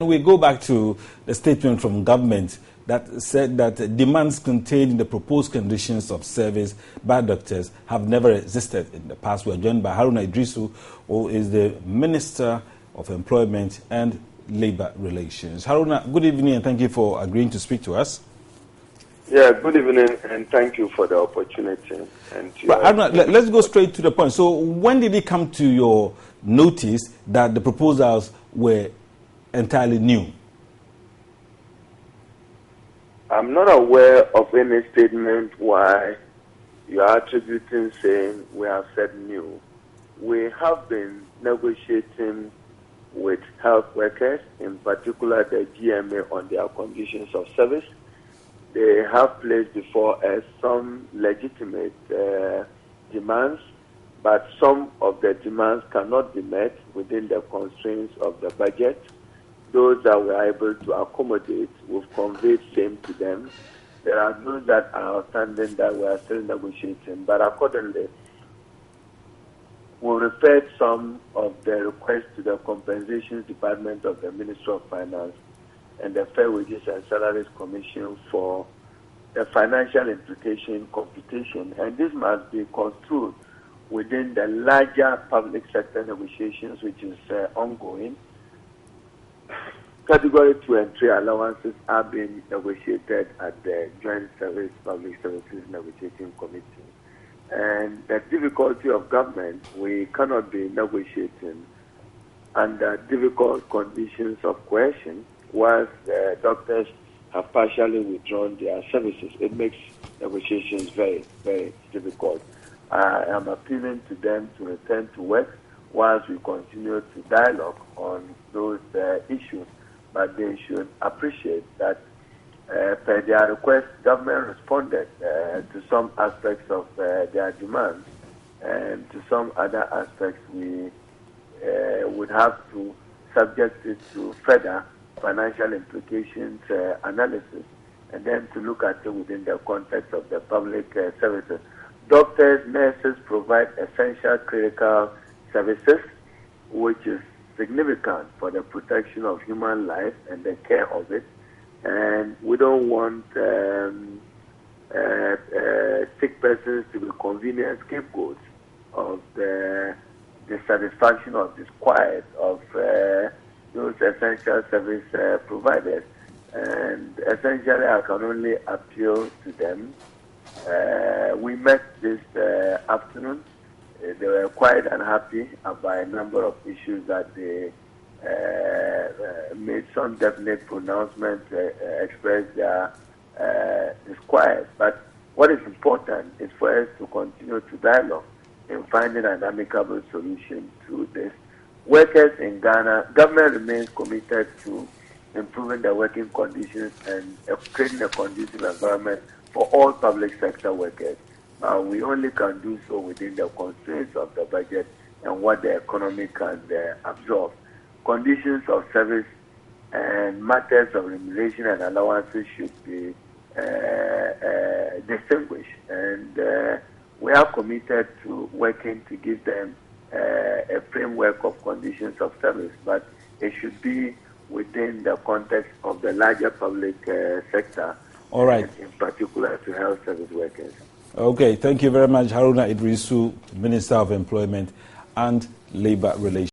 We go back to the statement from government that said that demands contained in the proposed conditions of service by doctors have never existed in the past. We are joined by Haruna Idrisu, who is the Minister of Employment and Labour Relations. Haruna, good evening and thank you for agreeing to speak to us. Yeah, good evening and thank you for the opportunity. But Haruna, let's go straight to the point. So when did it come to your notice that the proposals were entirely new? I'm not aware of any statement why you are attributing saying we have said new. We have been negotiating with health workers, in particular the GMA, on their conditions of service. They have placed before us some legitimate demands, but some of the demands cannot be met within the constraints of the budget. Those that we are able to accommodate, we've conveyed same to them. There are those that are outstanding that we are still negotiating, but accordingly, we referred some of the requests to the Compensations Department of the Ministry of Finance and the Fair Wages and Salaries Commission for the financial implication computation, and this must be construed within the larger public sector negotiations which is ongoing. Category 2 and 3 allowances are being negotiated at the Joint Service Public Services Negotiating Committee. And the difficulty of government, we cannot be negotiating under difficult conditions of coercion whilst the doctors have partially withdrawn their services. It makes negotiations very, very difficult. I am appealing to them to return to work whilst we continue to dialogue on those issues. But they should appreciate that per their request, government responded to some aspects of their demands, and to some other aspects we would have to subject it to further financial implications analysis, and then to look at it within the context of the public services. Doctors, nurses provide essential critical services, which is significant for the protection of human life and the care of it. And we don't want sick persons to be convenient scapegoats of the dissatisfaction or disquiet of those essential service providers. And essentially, I can only appeal to them. We met this afternoon. They were quite unhappy about a number of issues that they made some definite pronouncements, expressed their disquiet. But what is important is for us to continue to dialogue in finding an amicable solution to this. Workers in Ghana, government remains committed to improving the working conditions and creating a conducive environment for all public sector workers. We only can do so within the constraints of the budget and what the economy can absorb. Conditions of service and matters of remuneration and allowances should be distinguished, and we are committed to working to give them a framework of conditions of service, but it should be within the context of the larger public sector. All right. In particular to health service workers. Okay, thank you very much, Haruna Idrisu, Minister of Employment and Labour Relations.